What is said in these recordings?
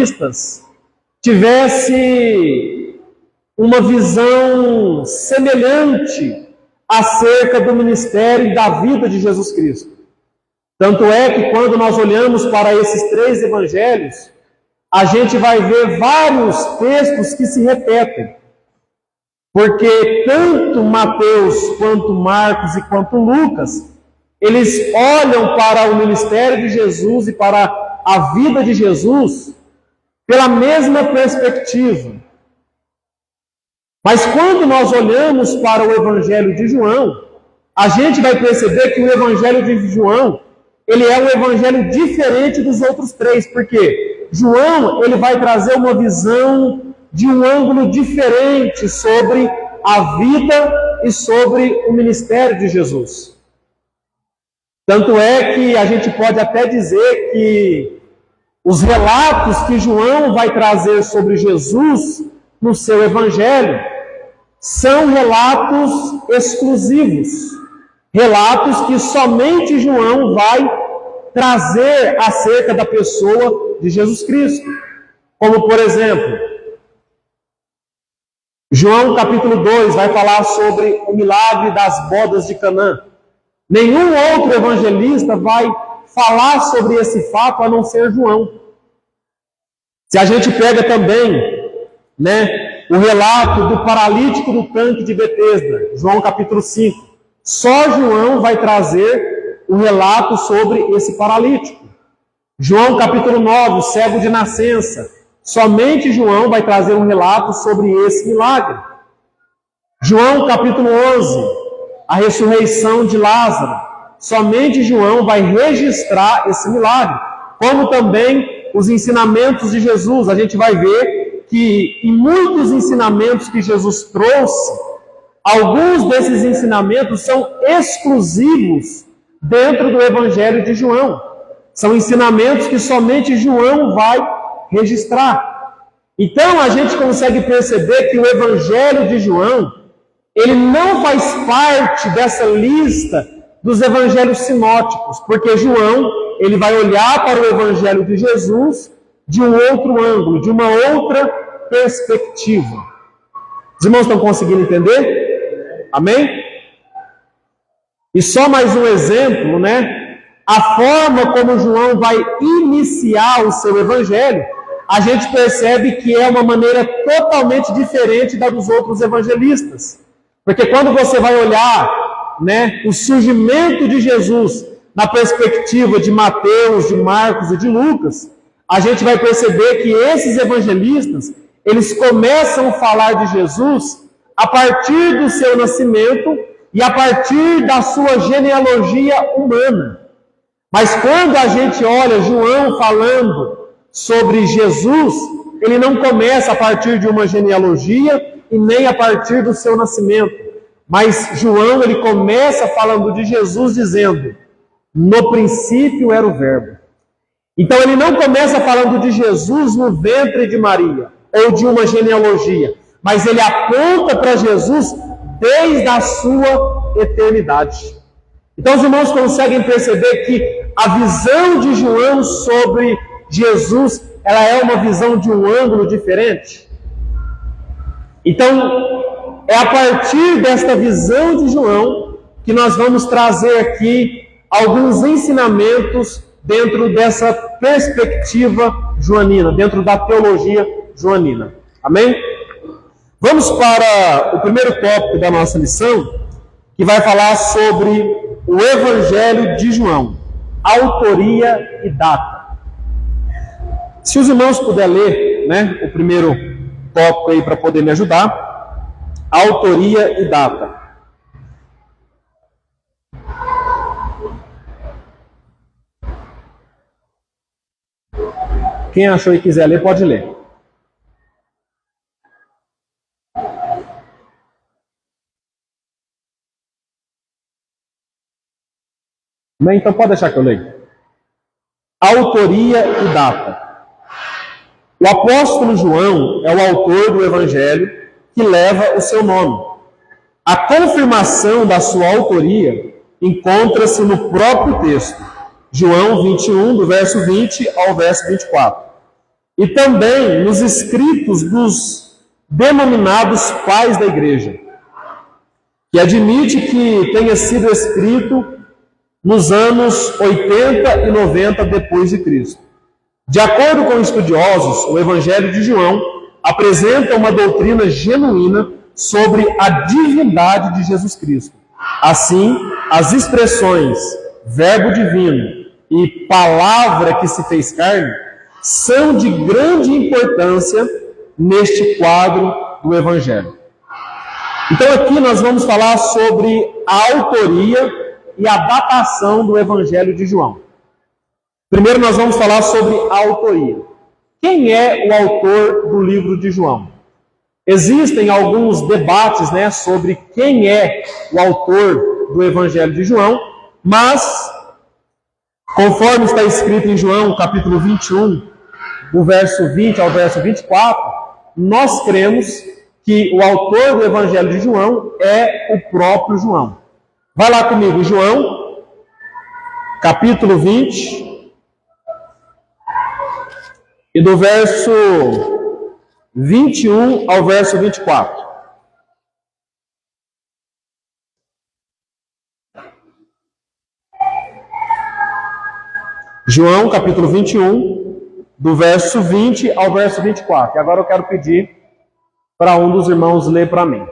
evangelistas tivesse uma visão semelhante acerca do ministério e da vida de Jesus Cristo. Tanto é que quando nós olhamos para esses 3 evangelhos, a gente vai ver vários textos que se repetem. Porque tanto Mateus, quanto Marcos e quanto Lucas, eles olham para o ministério de Jesus e para a vida de Jesus pela mesma perspectiva. Mas quando nós olhamos para o Evangelho de João, a gente vai perceber que o Evangelho de João, ele é um evangelho diferente dos outros 3, porque João, ele vai trazer uma visão de um ângulo diferente sobre a vida e sobre o ministério de Jesus. Tanto é que a gente pode até dizer que os relatos que João vai trazer sobre Jesus no seu evangelho são relatos exclusivos, relatos que somente João vai trazer acerca da pessoa de Jesus Cristo. Como, por exemplo, João capítulo 2 vai falar sobre o milagre das bodas de Canaã. Nenhum outro evangelista vai falar sobre esse fato a não ser João. Se a gente pega também, o relato do paralítico do tanque de Betesda, João capítulo 5, só João vai trazer o relato sobre esse paralítico. João capítulo 9, o cego de nascença, somente João vai trazer um relato sobre esse milagre. João capítulo 11, a ressurreição de Lázaro, somente João vai registrar esse milagre. Como também os ensinamentos de Jesus, a gente vai ver que em muitos ensinamentos que Jesus trouxe, alguns desses ensinamentos são exclusivos dentro do Evangelho de João. São ensinamentos que somente João vai registrar. Então a gente consegue perceber que o Evangelho de João, ele não faz parte dessa lista dos evangelhos sinóticos, porque João, ele vai olhar para o Evangelho de Jesus de um outro ângulo, de uma outra perspectiva. Os irmãos estão conseguindo entender? Amém? E só mais um exemplo, a forma como João vai iniciar o seu evangelho, a gente percebe que é uma maneira totalmente diferente da dos outros evangelistas. Porque quando você vai olhar, o surgimento de Jesus na perspectiva de Mateus, de Marcos e de Lucas, a gente vai perceber que esses evangelistas, eles começam a falar de Jesus a partir do seu nascimento e a partir da sua genealogia humana. Mas quando a gente olha João falando sobre Jesus, ele não começa a partir de uma genealogia e nem a partir do seu nascimento. Mas João, ele começa falando de Jesus dizendo: no princípio era o Verbo. Então ele não começa falando de Jesus no ventre de Maria, ou de uma genealogia, mas ele aponta para Jesus desde a sua eternidade. Então os irmãos conseguem perceber que a visão de João sobre Jesus, ela é uma visão de um ângulo diferente. Então, é a partir desta visão de João que nós vamos trazer aqui alguns ensinamentos dentro dessa perspectiva joanina, dentro da teologia joanina. Amém? Vamos para o primeiro tópico da nossa lição, que vai falar sobre o Evangelho de João, autoria e data. Se os irmãos puderem ler, o primeiro tópico aí para poder me ajudar, autoria e data. Quem achou e quiser ler, pode ler. Bem, então pode deixar que eu leia. Autoria e data. O apóstolo João é o autor do Evangelho que leva o seu nome. A confirmação da sua autoria encontra-se no próprio texto, João 21, do verso 20 ao verso 24. e também nos escritos dos denominados pais da igreja, que admite que tenha sido escrito nos anos 80 e 90 depois de Cristo. De acordo com estudiosos, o Evangelho de João apresenta uma doutrina genuína sobre a divindade de Jesus Cristo. Assim, as expressões verbo divino e palavra que se fez carne são de grande importância neste quadro do Evangelho. Então aqui nós vamos falar sobre a autoria e a datação do Evangelho de João. Primeiro nós vamos falar sobre a autoria. Quem é o autor do livro de João? Existem alguns debates, sobre quem é o autor do Evangelho de João, mas, conforme está escrito em João, capítulo 21, do verso 20 ao verso 24, nós cremos que o autor do Evangelho de João é o próprio João. Vai lá comigo, João, capítulo 20, e do verso 21 ao verso 24. João, capítulo 21, do verso 20 ao verso 24. E agora eu quero pedir para um dos irmãos ler para mim.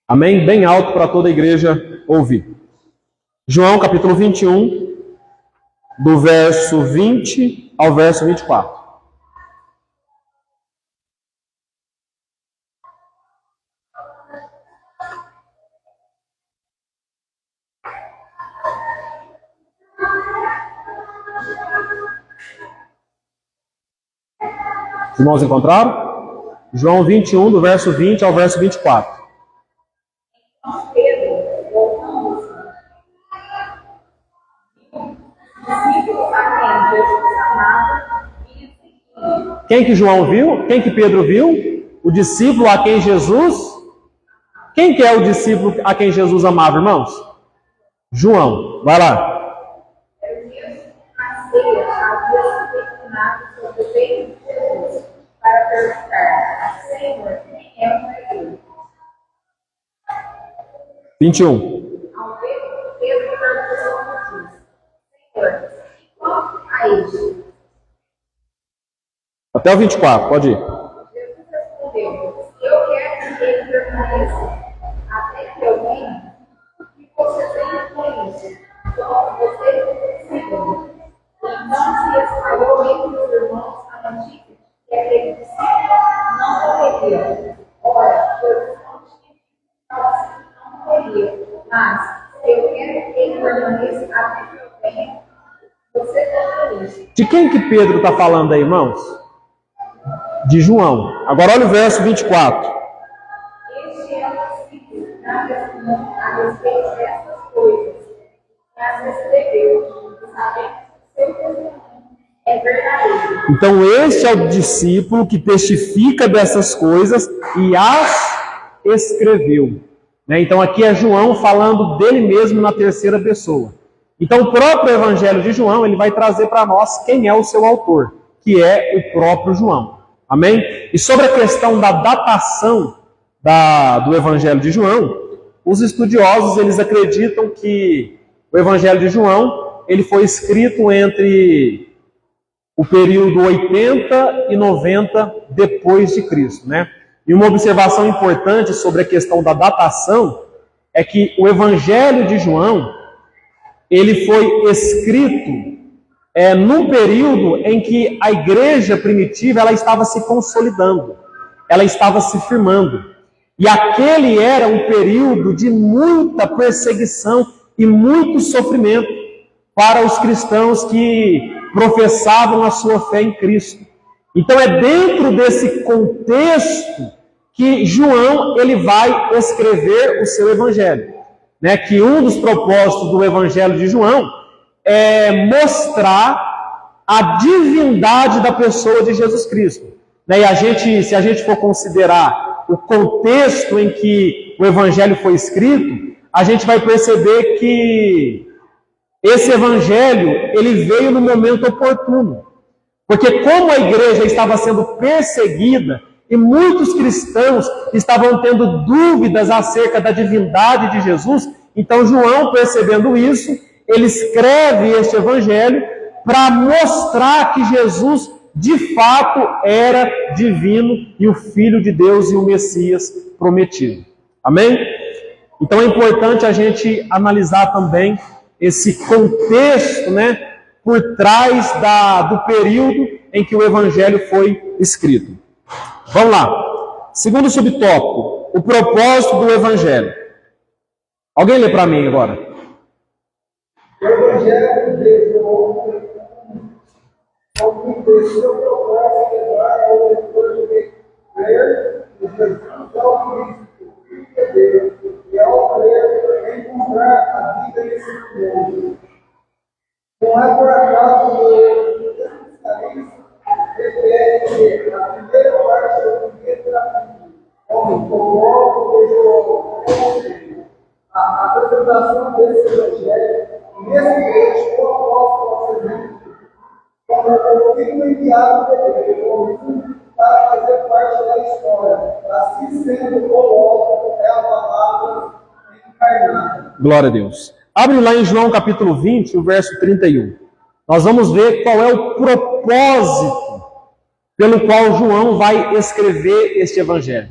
Amém? Bem alto para toda a igreja ouvir. João, capítulo 21, do verso 20 ao verso 24. Os irmãos encontraram? João 21, do verso 20 ao verso 24. Quem que João viu? Quem que Pedro viu? O discípulo a quem Jesus... Quem que é o discípulo a quem Jesus amava, irmãos? João. Vai lá. Para perguntar, Senhor, quem é o Senhor? 21. Ao ver, Pedro perguntou a Jesus, Senhor, qual a isso? Até o 24, pode ir. Jesus respondeu, eu quero que ele permaneça até que eu venha, que você tenha com isso, só você segundo. Então se espalhou entre os irmãos a notícia que aquele discípulo não morreria. Ora, Jesus não morreria, mas eu quero que ele permaneça até que eu venha, você tenha isso. De quem que Pedro está falando aí, irmãos? De João. Agora olha o verso 24. Este é o discípulo da testemunha a respeito dessas coisas, que as escreveu, sabendo que seu testemunho é verdadeiro. Então este é o discípulo que testifica dessas coisas e as escreveu. Então aqui é João falando dele mesmo na terceira pessoa. Então o próprio Evangelho de João, ele vai trazer para nós quem é o seu autor, que é o próprio João. Amém? E sobre a questão da datação do Evangelho de João, os estudiosos eles acreditam que o Evangelho de João ele foi escrito entre o período 80 e 90 depois de Cristo, E uma observação importante sobre a questão da datação é que o Evangelho de João ele foi escrito num período em que a igreja primitiva ela estava se consolidando, ela estava se firmando. E aquele era um período de muita perseguição e muito sofrimento para os cristãos que professavam a sua fé em Cristo. Então é dentro desse contexto que João ele vai escrever o seu evangelho. Que um dos propósitos do evangelho de João é mostrar a divindade da pessoa de Jesus Cristo. E se a gente for considerar o contexto em que o evangelho foi escrito, a gente vai perceber que esse evangelho ele veio no momento oportuno. Porque como a igreja estava sendo perseguida e muitos cristãos estavam tendo dúvidas acerca da divindade de Jesus, então João, percebendo isso, ele escreve este evangelho para mostrar que Jesus de fato era divino e o Filho de Deus e o Messias prometido. Amém? Então é importante a gente analisar também esse contexto, né, por trás do período em que o Evangelho foi escrito. Vamos lá. Segundo subtópico, o propósito do Evangelho. Alguém lê para mim agora. O Evangelho de João, o seu propósito é dar ao leitor de crer em Jesus ao Cristo, Filho de Deus, e ao crer encontrar a vida nesse mundo. Não é por acaso que os especialistas referem que a primeira parte do primeiro capítulo, como propósito de João, a apresentação desse evangelho, nesse trecho, o apóstolo apresenta como o filho enviado de Deus, para fazer parte da história, assim sendo o logo é a palavra encarnada. Glória a Deus. Abre lá em João capítulo 20, o verso 31. Nós vamos ver qual é o propósito pelo qual João vai escrever este evangelho.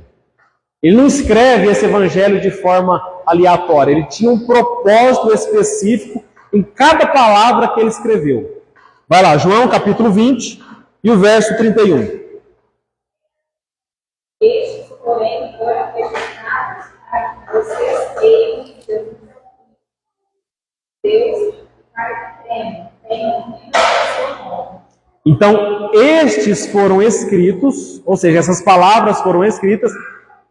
Ele não escreve esse evangelho de forma aleatória, ele tinha um propósito específico em cada palavra que ele escreveu. Vai lá, João capítulo 20 e o verso 31. Estes, porém, foram destinados para que vocês creiam em Jesus, Deus, para que tenham o seu nome. Então, estes foram escritos, ou seja, essas palavras foram escritas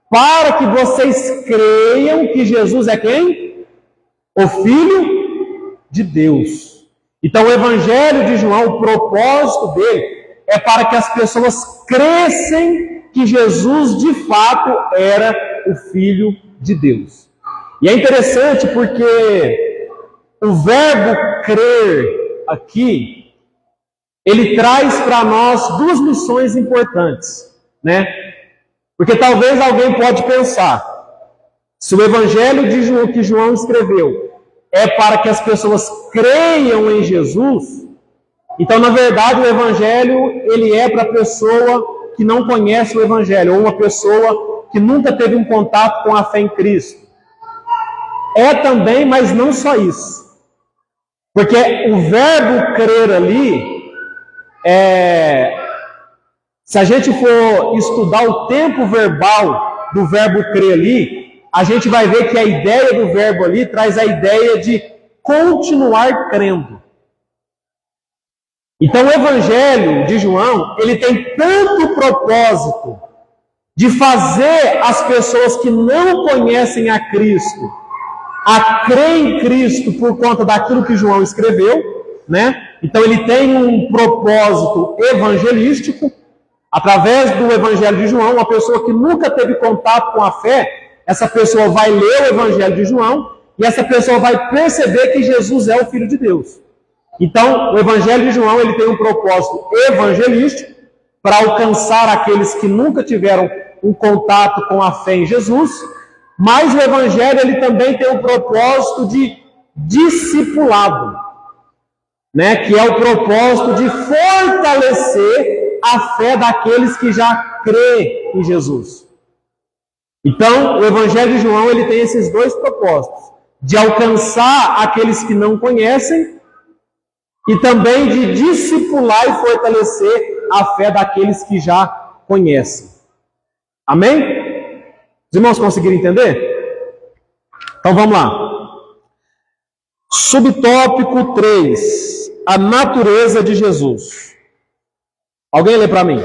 para que vocês creiam que Jesus é quem? O Filho de Deus. Então, o Evangelho de João, o propósito dele é para que as pessoas crescem que Jesus de fato era o Filho de Deus. E é interessante porque o verbo crer aqui, ele traz para nós duas lições importantes, né? Porque talvez alguém pode pensar, se o Evangelho de João que João escreveu é para que as pessoas creiam em Jesus, então na verdade o Evangelho ele é para a pessoa que não conhece o Evangelho, ou uma pessoa que nunca teve um contato com a fé em Cristo. É também, mas não só isso. Porque o verbo crer ali, se a gente for estudar o tempo verbal do verbo crer ali, a gente vai ver que a ideia do verbo ali traz a ideia de continuar crendo. Então o Evangelho de João, ele tem tanto propósito de fazer as pessoas que não conhecem a Cristo a crer em Cristo por conta daquilo que João escreveu, né? Então ele tem um propósito evangelístico. Através do Evangelho de João, uma pessoa que nunca teve contato com a fé, essa pessoa vai ler o Evangelho de João e essa pessoa vai perceber que Jesus é o Filho de Deus. Então, o Evangelho de João ele tem um propósito evangelístico para alcançar aqueles que nunca tiveram um contato com a fé em Jesus, mas o Evangelho ele também tem um propósito de discipulado, né? Que é o propósito de fortalecer a fé daqueles que já crê em Jesus. Então, o Evangelho de João ele tem esses dois propósitos, de alcançar aqueles que não conhecem e também de discipular e fortalecer a fé daqueles que já conhecem. Amém? Os irmãos conseguiram entender? Então vamos lá. Subtópico 3. A natureza de Jesus. Alguém lê para mim?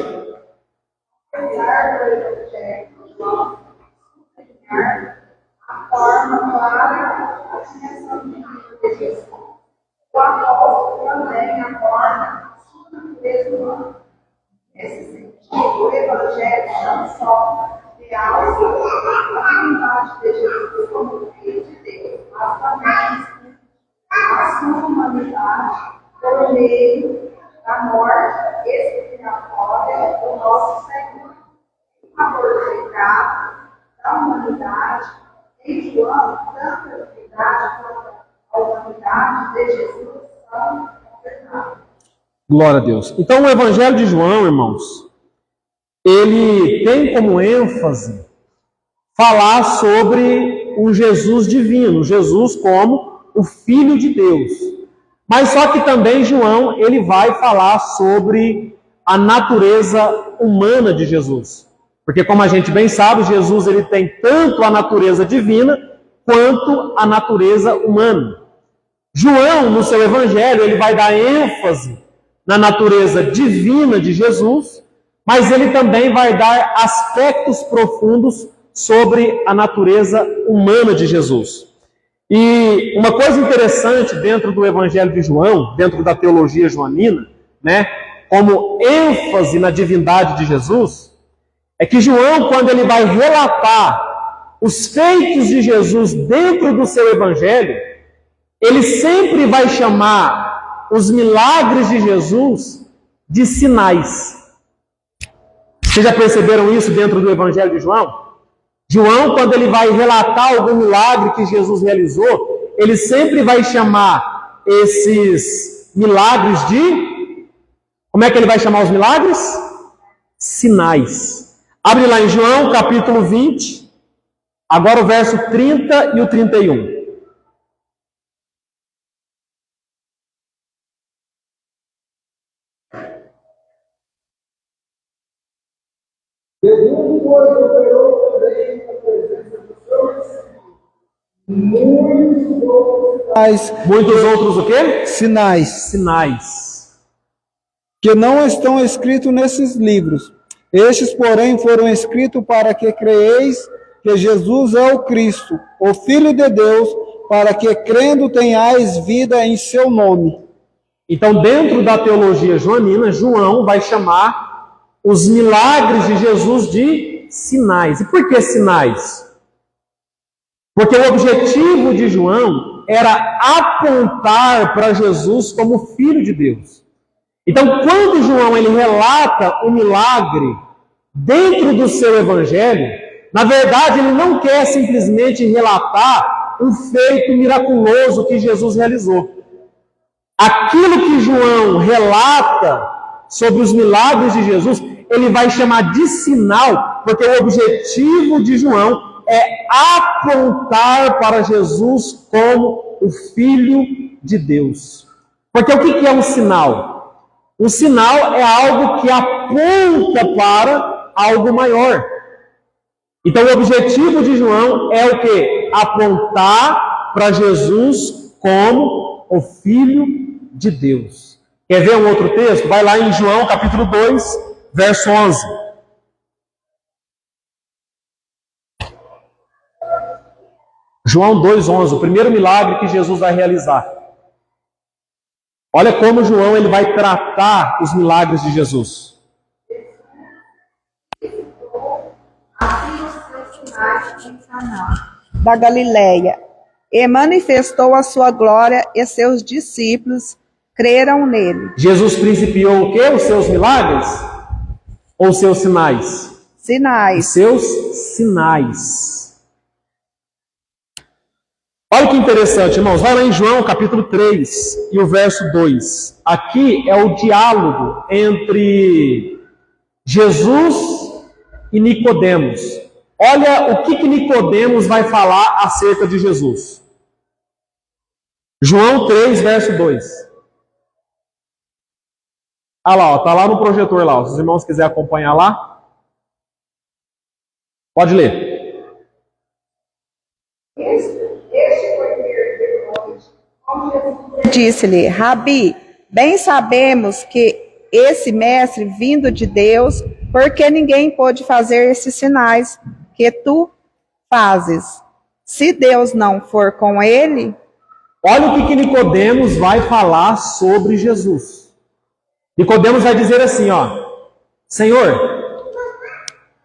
A forma clara da dimensão de Jesus. O apóstolo também aborda sua natureza humana. Nesse sentido, o Evangelho não só realça a divindade de Jesus como Filho de Deus, mas também a sua humanidade por meio da morte expiatória do nosso Senhor, em favor do pecado da humanidade, em João, tanto a divindade quanto a humanidade de Jesus são confirmadas. Glória a Deus. Então, o Evangelho de João, irmãos, ele tem como ênfase falar sobre um Jesus divino, Jesus como o Filho de Deus. Mas só que também João, ele vai falar sobre a natureza humana de Jesus. Porque como a gente bem sabe, Jesus ele tem tanto a natureza divina quanto a natureza humana. João, no seu evangelho, ele vai dar ênfase na natureza divina de Jesus, mas ele também vai dar aspectos profundos sobre a natureza humana de Jesus. E uma coisa interessante dentro do Evangelho de João, dentro da teologia joanina, né, como ênfase na divindade de Jesus, é que João, quando ele vai relatar os feitos de Jesus dentro do seu Evangelho, ele sempre vai chamar os milagres de Jesus de sinais. Vocês já perceberam isso dentro do Evangelho de João? João, quando ele vai relatar algum milagre que Jesus realizou, ele sempre vai chamar esses milagres de... Como é que ele vai chamar os milagres? Sinais. Abre lá em João, capítulo 20, agora o verso 30 e o 31. Jesus, pois, operou também na presença do seu Espírito Muitos outros o quê? Sinais Sinais. que não estão escritos nesses livros. Estes, porém, foram escritos para que creeis que Jesus é o Cristo, o Filho de Deus, para que crendo tenhais vida em seu nome. Então, dentro da teologia joanina, João vai chamar os milagres de Jesus de sinais. E por que sinais? Porque o objetivo de João era apontar para Jesus como Filho de Deus. Então, quando João ele relata um milagre dentro do seu evangelho, na verdade ele não quer simplesmente relatar um feito miraculoso que Jesus realizou. Aquilo que João relata sobre os milagres de Jesus, ele vai chamar de sinal, porque o objetivo de João é apontar para Jesus como o Filho de Deus. Porque o que é um sinal? Um sinal é algo que aponta para algo maior. Então o objetivo de João é o quê? Apontar para Jesus como o Filho de Deus. Quer ver um outro texto? Vai lá em João capítulo 2, verso 11. João 2,11, o primeiro milagre que Jesus vai realizar. Olha como João ele vai tratar os milagres de Jesus. Assim os seus sinais em Caná da Galileia, e manifestou a sua glória, e seus discípulos creram nele. Jesus principiou o quê? Os seus milagres? Ou os seus sinais? Os Sinais. seus sinais. Olha que interessante, irmãos. Vai lá em João capítulo 3 e o verso 2. Aqui é o diálogo entre Jesus e Nicodemos. Olha o que Nicodemos vai falar acerca de Jesus. João 3, verso 2. Ah lá, está lá no projetor lá. Se os irmãos quiserem acompanhar lá, pode ler. Este foi ver depois, como Jesus Disse-lhe: Rabi, bem sabemos que esse mestre vindo de Deus, porque ninguém pôde fazer esses sinais que tu fazes. Se Deus não for com ele, Olha o que Nicodemos vai falar sobre Jesus. Nicodemos vai dizer assim, Senhor,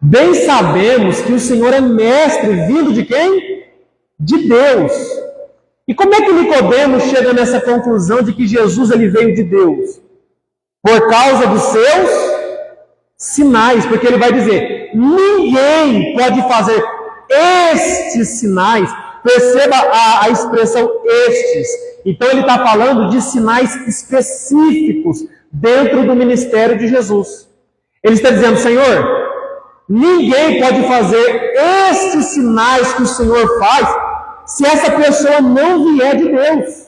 bem sabemos que o Senhor é mestre vindo de quem? De Deus. E como é que Nicodemos chega nessa conclusão de que Jesus ele veio de Deus? por causa dos seus sinais, porque ele vai dizer, ninguém pode fazer estes sinais. Perceba a expressão estes. Então ele está falando de sinais específicos dentro do ministério de Jesus. Ele está dizendo, Senhor, ninguém pode fazer estes sinais que o Senhor faz se essa pessoa não vier de Deus.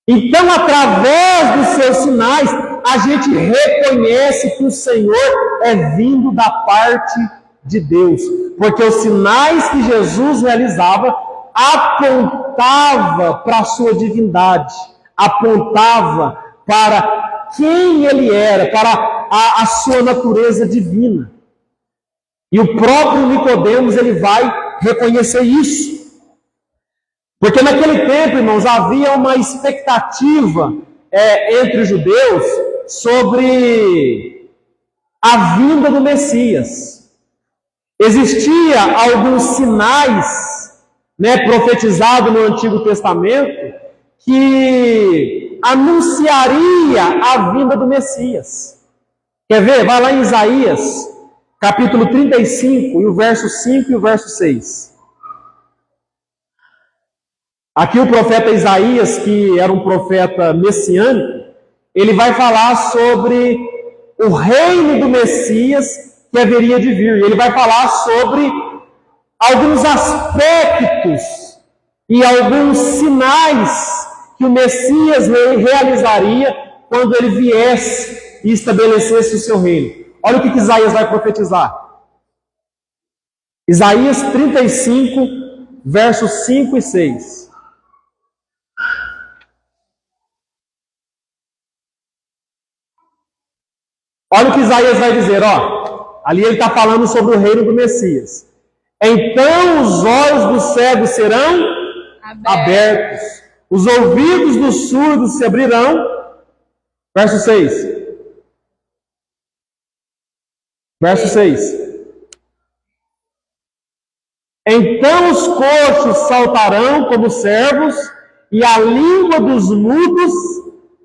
Então, através dos seus sinais, a gente reconhece que o Senhor é vindo da parte de Deus. Porque os sinais que Jesus realizava apontava para a sua divindade, apontava para quem ele era, para a sua natureza divina. E o próprio Nicodemos, ele vai reconhecer isso. Porque naquele tempo, irmãos, havia uma expectativa entre os judeus sobre a vinda do Messias. Existia alguns sinais, profetizados no Antigo Testamento que anunciaria a vinda do Messias. Quer ver? Vai lá em Isaías, capítulo 35, e o verso 5 e o verso 6. Aqui o profeta Isaías, que era um profeta messiânico, ele vai falar sobre o reino do Messias que haveria de vir. Ele vai falar sobre alguns aspectos e alguns sinais que o Messias realizaria quando ele viesse e estabelecesse o seu reino. Olha o que Isaías vai profetizar. Isaías 35, versos 5 e 6. Olha o que Isaías vai dizer, ali ele está falando sobre o reino do Messias. Então os olhos dos cegos serão abertos, os ouvidos dos surdos se abrirão. Verso 6. Verso 6. Então os coxos saltarão como servos, e a língua dos mudos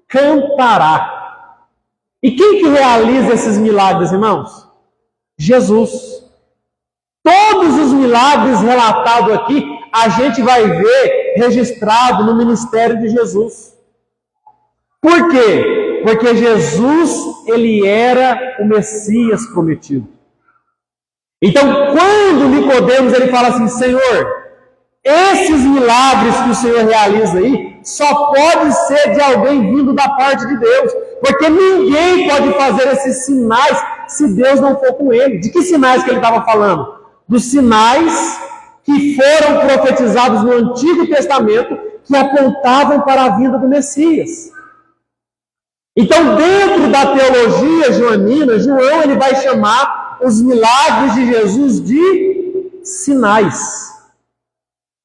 cantará. E quem que realiza esses milagres, irmãos? Jesus. Todos os milagres relatados aqui, a gente vai ver registrado no ministério de Jesus. Por quê? Porque Jesus, ele era o Messias prometido. Então, quando Nicodemos ele fala assim, Senhor, esses milagres que o Senhor realiza aí, só pode ser de alguém vindo da parte de Deus. Porque ninguém pode fazer esses sinais se Deus não for com ele. De que sinais que ele estava falando? Dos sinais que foram profetizados no Antigo Testamento, que apontavam para a vinda do Messias. Então, dentro da teologia joanina, João ele vai chamar os milagres de Jesus de sinais.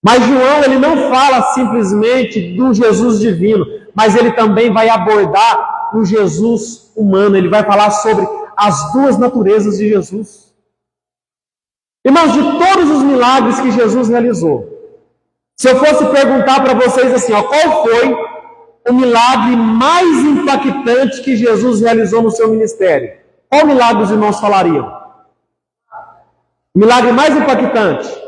Mas João ele não fala simplesmente do Jesus divino, mas ele também vai abordar o Jesus humano. Ele vai falar sobre as duas naturezas de Jesus. Irmãos, de todos os milagres que Jesus realizou, se eu fosse perguntar para vocês assim, qual foi o milagre mais impactante que Jesus realizou no seu ministério? Qual milagre os irmãos falariam? O milagre mais impactante?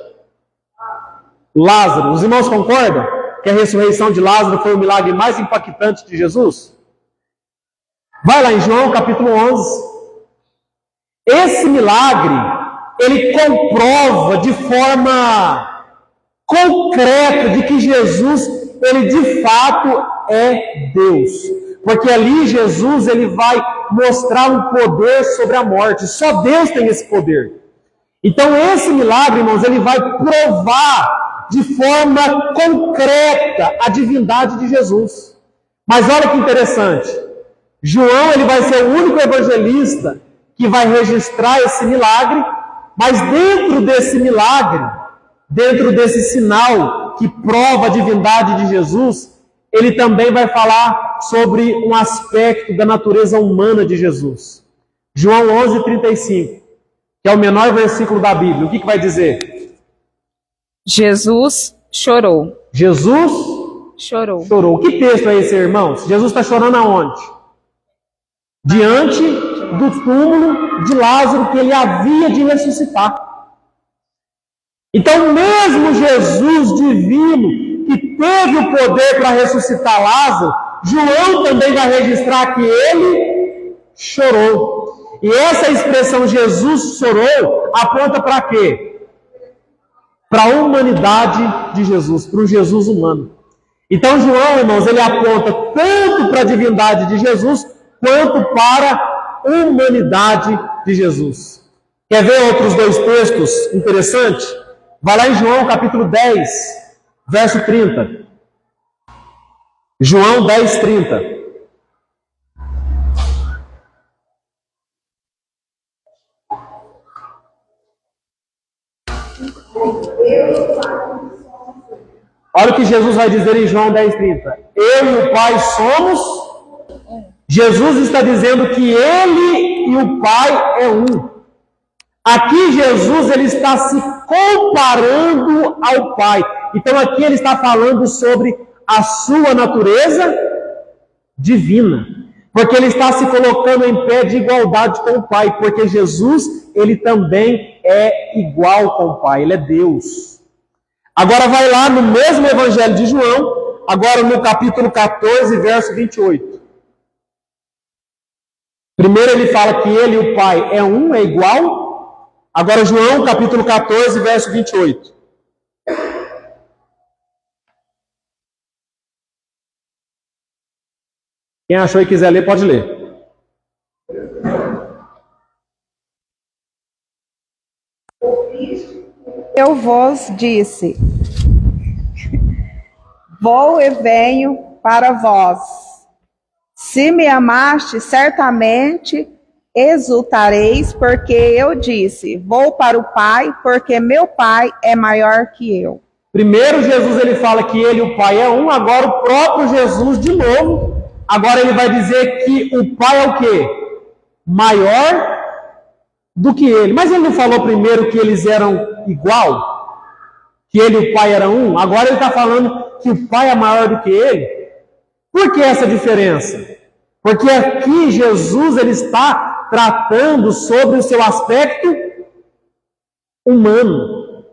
Lázaro. Os irmãos concordam que a ressurreição de Lázaro foi o milagre mais impactante de Jesus? Vai lá em João capítulo 11. Esse milagre, ele comprova de forma concreta de que Jesus, ele de fato é Deus. Porque ali Jesus, ele vai mostrar um poder sobre a morte. Só Deus tem esse poder. Então esse milagre, irmãos, ele vai provar de forma concreta a divindade de Jesus. Mas olha que interessante. João ele vai ser o único evangelista que vai registrar esse milagre, mas dentro desse milagre, dentro desse sinal que prova a divindade de Jesus, ele também vai falar sobre um aspecto da natureza humana de Jesus. João 11:35, que é o menor versículo da Bíblia. O que vai dizer? Jesus chorou. Jesus chorou. chorou. Que texto é esse, irmãos? Jesus está chorando aonde? diante do túmulo de Lázaro que ele havia de ressuscitar. Então, mesmo Jesus divino, que teve o poder para ressuscitar Lázaro, João também vai registrar que ele chorou. E essa expressão Jesus chorou aponta para quê? Para a humanidade de Jesus, para o Jesus humano. Então João, irmãos, ele aponta tanto para a divindade de Jesus, quanto para a humanidade de Jesus. Quer ver outros dois textos interessantes? Vai lá em João capítulo 10, verso 30. João 10, 30. Olha o que Jesus vai dizer em João 10, 30. Eu e o Pai somos. Jesus está dizendo que ele e o Pai é um. Aqui Jesus ele está se comparando ao Pai. Então aqui ele está falando sobre a sua natureza divina. Porque ele está se colocando em pé de igualdade com o Pai. Porque Jesus, ele também é igual com o Pai. Ele é Deus. Agora vai lá no mesmo Evangelho de João, agora no capítulo 14, verso 28. Primeiro ele fala que ele e o Pai é um, é igual. Agora João, capítulo 14, verso 28. Quem achou e quiser ler, pode ler. Eu vos disse, vou e venho para vós. Se me amaste, certamente exultareis, porque eu disse, vou para o Pai, porque meu Pai é maior que eu. Primeiro Jesus ele fala que ele e o Pai é um, agora o próprio Jesus de novo, agora ele vai dizer que o Pai é o quê? Maior do que ele. Mas ele não falou primeiro que eles eram igual? Que ele e o Pai eram um? Agora ele está falando que o Pai é maior do que ele? Por que essa diferença? Porque aqui Jesus ele está tratando sobre o seu aspecto humano.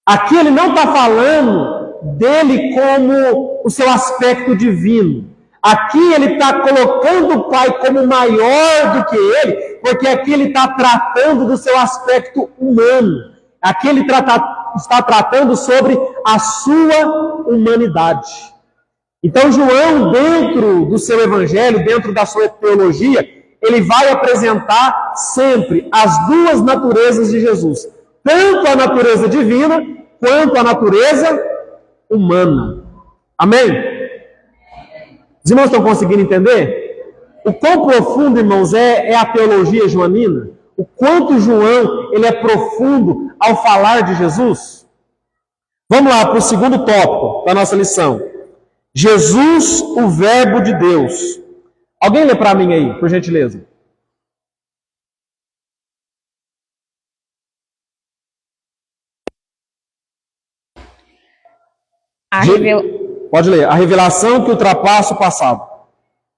Aqui ele não está falando dele como o seu aspecto divino. Aqui ele está colocando o Pai como maior do que ele, porque aqui ele está tratando do seu aspecto humano. Aqui ele está tratando sobre a sua humanidade. Então João, dentro do seu evangelho, dentro da sua teologia, ele vai apresentar sempre as duas naturezas de Jesus. Tanto a natureza divina, quanto a natureza humana. Amém? Os irmãos estão conseguindo entender? O quão profundo, irmãos, é a teologia joanina? O quanto João ele é profundo ao falar de Jesus? Vamos lá para o segundo tópico da nossa lição. Jesus, o Verbo de Deus. Alguém lê para mim aí, por gentileza. Pode ler. A revelação que ultrapassa o passado.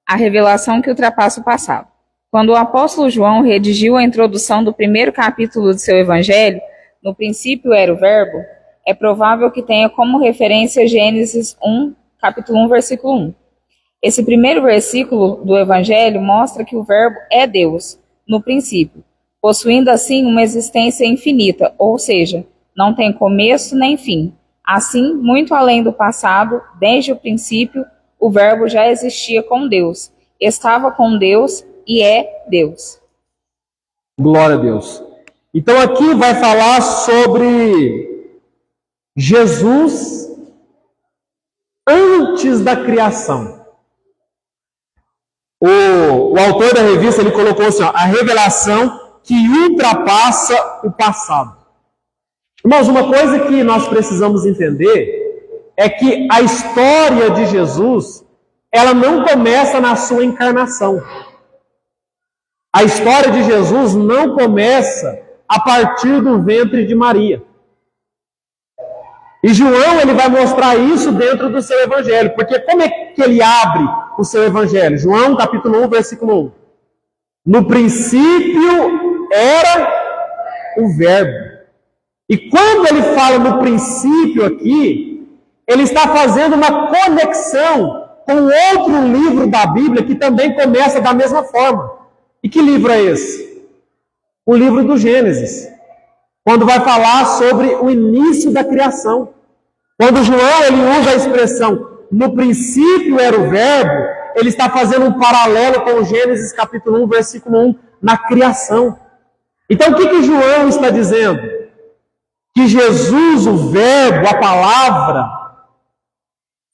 A revelação que ultrapassa o passado. Quando o apóstolo João redigiu a introdução do primeiro capítulo do seu evangelho, no princípio era o Verbo, é provável que tenha como referência Gênesis 1, capítulo 1, versículo 1. Esse primeiro versículo do evangelho mostra que o Verbo é Deus, no princípio, possuindo assim uma existência infinita, ou seja, não tem começo nem fim. Assim, muito além do passado, desde o princípio, o Verbo já existia com Deus, estava com Deus e é Deus. Glória a Deus. Então aqui vai falar sobre Jesus antes da criação. O autor da revista ele colocou assim, ó, a revelação que ultrapassa o passado. Irmãos, uma coisa que nós precisamos entender é que a história de Jesus, ela não começa na sua encarnação. A história de Jesus não começa a partir do ventre de Maria. E João, ele vai mostrar isso dentro do seu evangelho. Porque como é que ele abre o seu evangelho? João, capítulo 1, versículo 1. No princípio era o verbo. E quando ele fala no princípio aqui, ele está fazendo uma conexão com outro livro da Bíblia que também começa da mesma forma. E que livro é esse? O livro do Gênesis. Quando vai falar sobre o início da criação. Quando João ele usa a expressão no princípio era o verbo, ele está fazendo um paralelo com o Gênesis capítulo 1, versículo 1, na criação. Então o que João está dizendo? Que Jesus, o verbo, a palavra,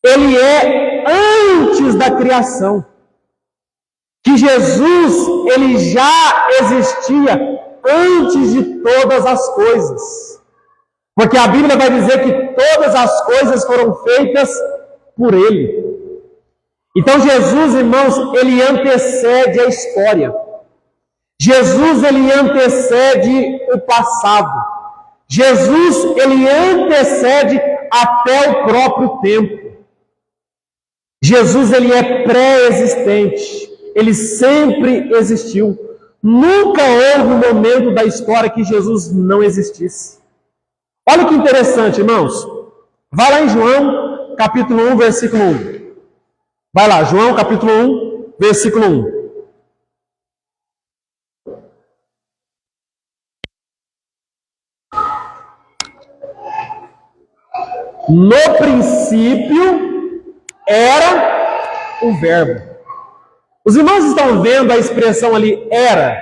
ele é antes da criação. Que Jesus, ele já existia antes de todas as coisas. Porque a Bíblia vai dizer que todas as coisas foram feitas por ele. Então Jesus, irmãos, ele antecede a história. Jesus, ele antecede o passado. Jesus, ele antecede até o próprio tempo. Jesus, ele é pré-existente. Ele sempre existiu. Nunca houve um momento da história que Jesus não existisse. Olha que interessante, irmãos. Vai lá em João, capítulo 1, versículo 1. Vai lá, João, capítulo 1, versículo 1. No princípio era o verbo. Os irmãos estão vendo a expressão ali, era.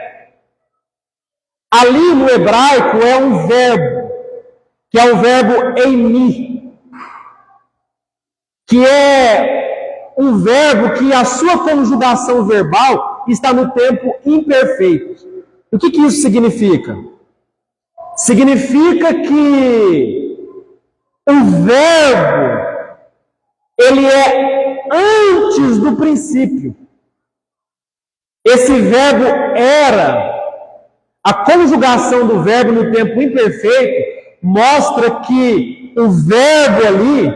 Ali no hebraico é um verbo, que é o verbo eimi, que é um verbo que a sua conjugação verbal está no tempo imperfeito. O que isso significa? Significa que o verbo, ele é antes do princípio. Esse verbo era, a conjugação do verbo no tempo imperfeito, mostra que o verbo ali,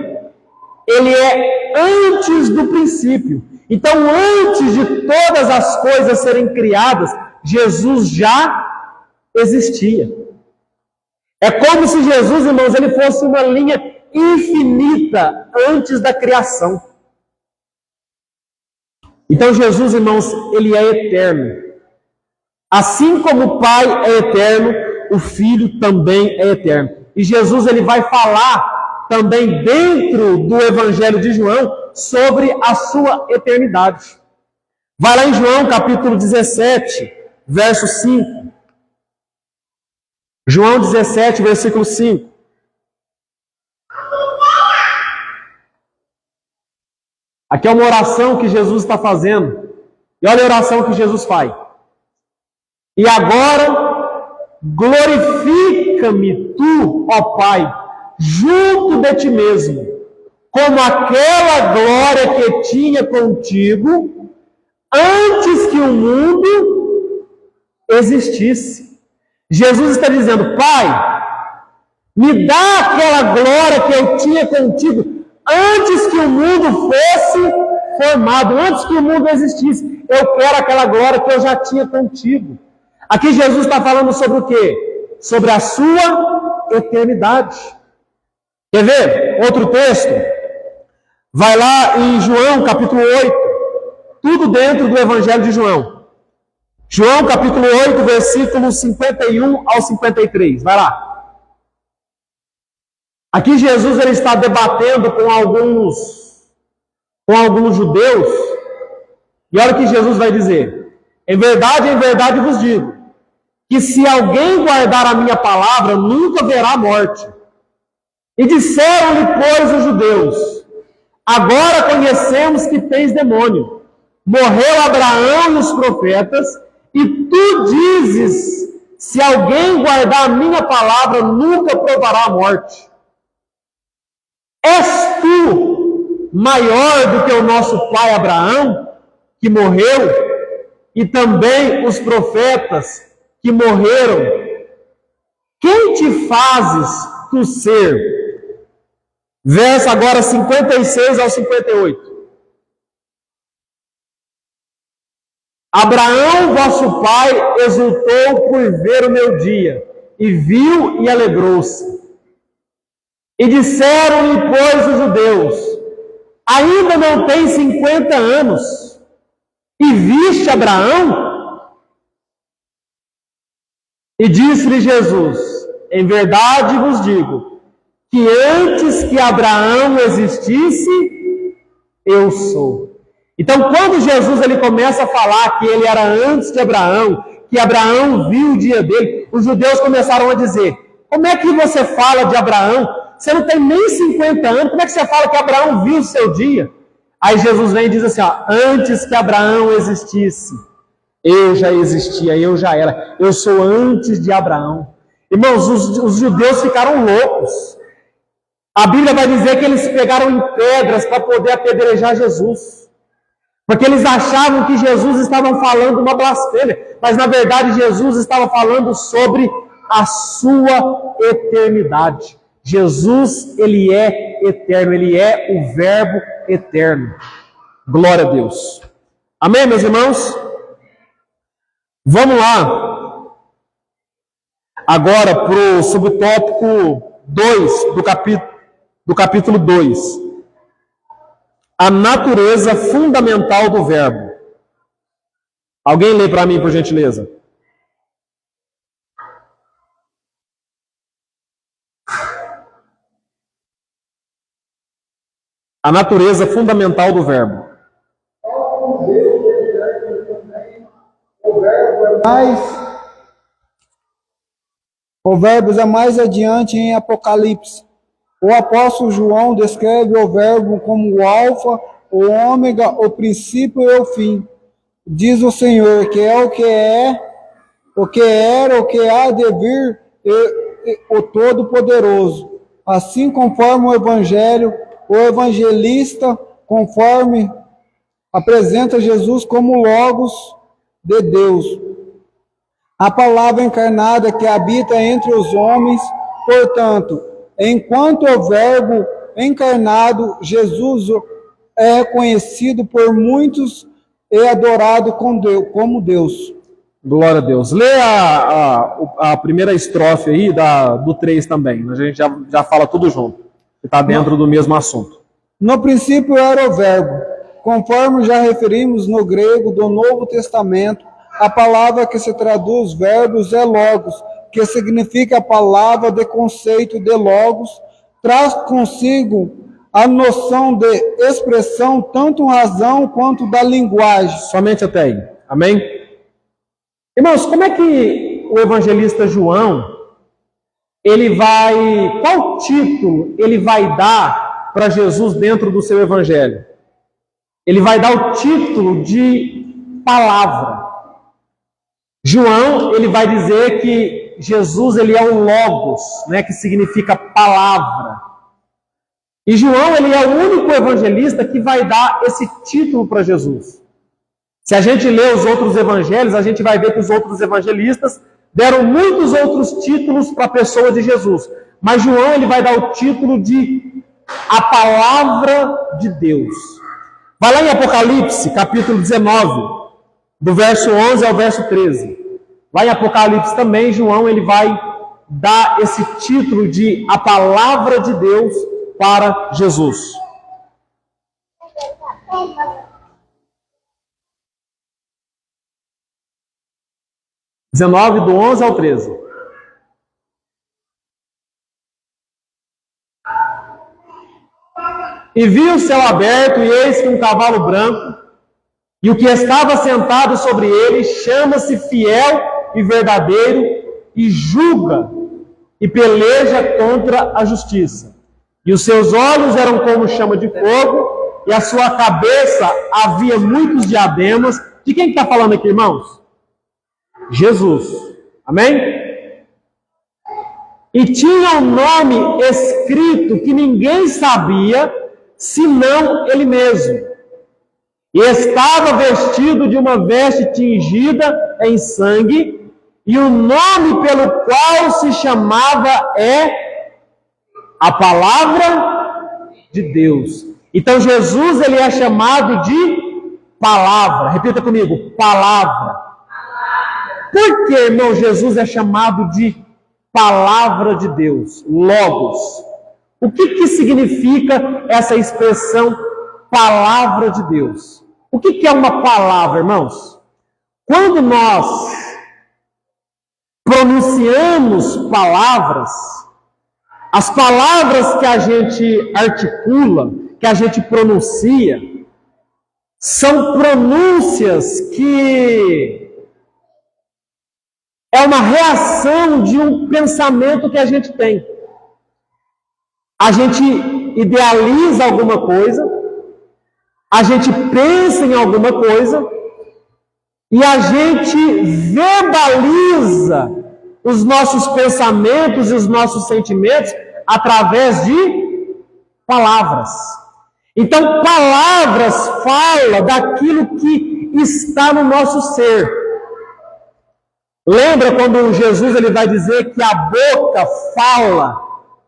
ele é antes do princípio. Então, antes de todas as coisas serem criadas, Jesus já existia. É como se Jesus, irmãos, ele fosse uma linha infinita antes da criação. Então Jesus, irmãos, ele é eterno. Assim como o Pai é eterno, o Filho também é eterno. E Jesus, ele vai falar também dentro do Evangelho de João sobre a sua eternidade. Vai lá em João capítulo 17, verso 5. João 17, versículo 5. Aqui é uma oração que Jesus está fazendo. E olha a oração que Jesus faz. E agora, glorifica-me tu, ó Pai, junto de ti mesmo, como aquela glória que tinha contigo, antes que o mundo existisse. Jesus está dizendo, Pai, me dá aquela glória que eu tinha contigo, antes que o mundo fosse formado, antes que o mundo existisse. Eu quero aquela glória que eu já tinha contigo. Aqui Jesus está falando sobre o quê? Sobre a sua eternidade. Quer ver? Outro texto. Vai lá em João, capítulo 8. Tudo dentro do Evangelho de João. João, capítulo 8, versículos 51 ao 53. Vai lá. Aqui Jesus ele está debatendo com alguns judeus. E olha o que Jesus vai dizer. Em verdade vos digo, que se alguém guardar a minha palavra, nunca verá morte. E disseram-lhe, pois, os judeus, agora conhecemos que tens demônio. Morreu Abraão e os profetas, e tu dizes, se alguém guardar a minha palavra, nunca provará a morte. És tu maior do que o nosso pai Abraão, que morreu, e também os profetas que morreram? Quem te fazes tu ser? Verso agora 56 ao 58. Abraão, vosso pai, exultou por ver o meu dia, e viu e alegrou-se. E disseram-lhe, pois, os judeus: ainda não tem 50 anos, e viste Abraão? E disse-lhe Jesus: em verdade vos digo, que antes que Abraão existisse, eu sou. Então, quando Jesus ele começa a falar que ele era antes de Abraão, que Abraão viu o dia dele, os judeus começaram a dizer: como é que você fala de Abraão? Você não tem nem 50 anos, como é que você fala que Abraão viu o seu dia? Aí Jesus vem e diz assim, ó, antes que Abraão existisse, eu já existia, eu já era, eu sou antes de Abraão. Irmãos, os judeus ficaram loucos. A Bíblia vai dizer que eles pegaram em pedras para poder apedrejar Jesus. Porque eles achavam que Jesus estava falando uma blasfêmia, mas na verdade Jesus estava falando sobre a sua eternidade. Jesus, ele é eterno, ele é o Verbo eterno. Glória a Deus. Amém, meus irmãos? Vamos lá. Agora para o subtópico 2 do capítulo 2. A natureza fundamental do Verbo. Alguém lê para mim, por gentileza? A natureza fundamental do Verbo. O Verbo é mais adiante em Apocalipse. O apóstolo João descreve o Verbo como o alfa, o ômega, o princípio e o fim. Diz o Senhor, que é, o que era, o que há de vir, e o Todo-Poderoso. Assim, conforme o Evangelho, o evangelista, conforme apresenta Jesus como Logos de Deus, a palavra encarnada que habita entre os homens. Portanto, enquanto o Verbo encarnado, Jesus é reconhecido por muitos e adorado como Deus. Glória a Deus. Lê a primeira estrofe aí do 3 também. A gente já fala tudo junto. Está dentro do mesmo assunto. No princípio era o Verbo. Conforme já referimos no grego do Novo Testamento, a palavra que se traduz verbos é logos, que significa a palavra de conceito de logos, traz consigo a noção de expressão, tanto razão quanto da linguagem. Somente até aí. Amém? Irmãos, como é que o evangelista João, qual título ele vai dar para Jesus dentro do seu evangelho? Ele vai dar o título de palavra. João, ele vai dizer que Jesus, ele é o Logos, né, que significa palavra. E João, ele é o único evangelista que vai dar esse título para Jesus. Se a gente lê os outros evangelhos, a gente vai ver que os outros evangelistas deram muitos outros títulos para a pessoa de Jesus. Mas João, ele vai dar o título de a palavra de Deus. Vai lá em Apocalipse, capítulo 19, do verso 11 ao verso 13. Lá em Apocalipse também, João, ele vai dar esse título de a palavra de Deus para Jesus. Do 11 ao 13. E vi o céu aberto, e eis que um cavalo branco, e o que estava sentado sobre ele chama-se Fiel e Verdadeiro, e julga e peleja contra a justiça. E os seus olhos eram como chama de fogo, e a sua cabeça havia muitos diademas. De quem está falando aqui, irmãos? Jesus. Amém? E tinha um nome escrito que ninguém sabia, senão ele mesmo. E estava vestido de uma veste tingida em sangue, e o nome pelo qual se chamava é a Palavra de Deus. Então Jesus ele é chamado de palavra. Repita comigo, palavra. Por que, irmão, Jesus é chamado de palavra de Deus? Logos. O que significa essa expressão palavra de Deus? O que é uma palavra, irmãos? Quando nós pronunciamos palavras, as palavras que a gente articula, que a gente pronuncia, são pronúncias que é uma reação de um pensamento que a gente tem. A gente idealiza alguma coisa, a gente pensa em alguma coisa e a gente verbaliza os nossos pensamentos e os nossos sentimentos através de palavras. Então, palavras falam daquilo que está no nosso ser. Lembra quando Jesus ele vai dizer que a boca fala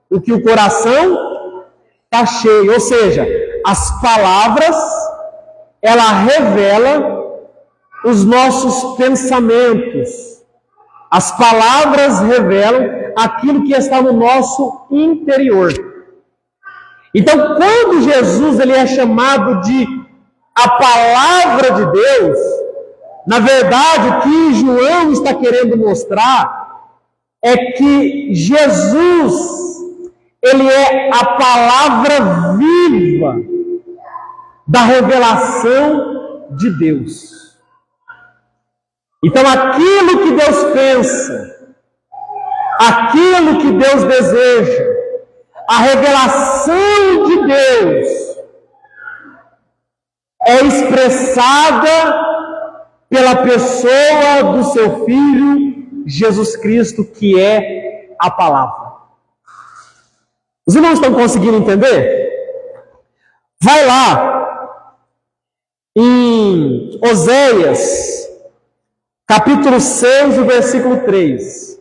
o que o coração está cheio? Ou seja, as palavras, ela revela os nossos pensamentos. As palavras revelam aquilo que está no nosso interior. Então, quando Jesus ele é chamado de a palavra de Deus, na verdade, o que João está querendo mostrar é que Jesus, ele é a palavra viva da revelação de Deus. Então, aquilo que Deus pensa, aquilo que Deus deseja, a revelação de Deus é expressada pela pessoa do seu Filho, Jesus Cristo, que é a palavra. Os irmãos estão conseguindo entender? Vai lá em Oséias, capítulo 6, o versículo 3.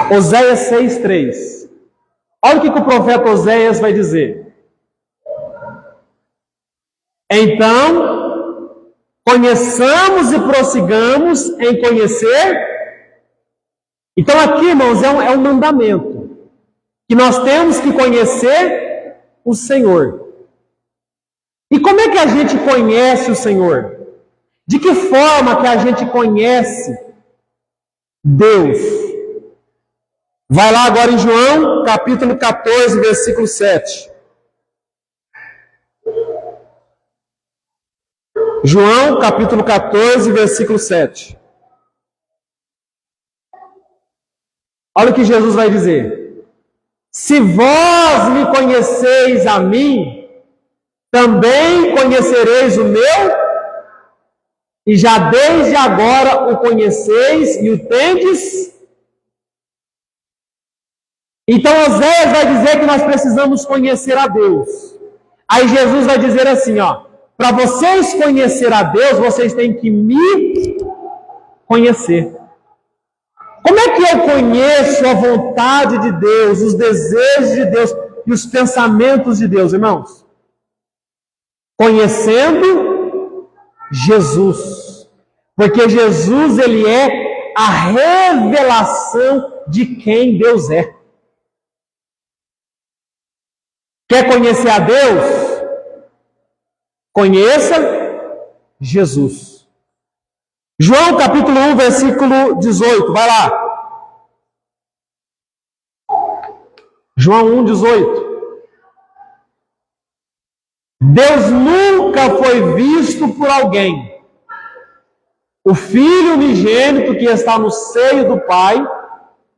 Oséias 6, 3. Olha o que o profeta Oséias vai dizer. Então, conheçamos e prossigamos em conhecer. Então aqui, irmãos, é um mandamento. Que nós temos que conhecer o Senhor. E como é que a gente conhece o Senhor? De que forma que a gente conhece Deus? Vai lá agora em João, capítulo 14, versículo 7. João, capítulo 14, versículo 7. Olha o que Jesus vai dizer. Se vós me conheceis a mim, também conhecereis o meu, e já desde agora o conheceis e o tendes. Então Oséias vai dizer que nós precisamos conhecer a Deus. Aí Jesus vai dizer assim, ó, para vocês conhecer a Deus, vocês têm que me conhecer. Como é que eu conheço a vontade de Deus, os desejos de Deus e os pensamentos de Deus, irmãos? Conhecendo Jesus. Porque Jesus, ele é a revelação de quem Deus é. Quer conhecer a Deus? Conheça Jesus. João capítulo 1, versículo 18. Vai lá. João 1, 18. Deus nunca foi visto por alguém. O Filho unigênito que está no seio do Pai,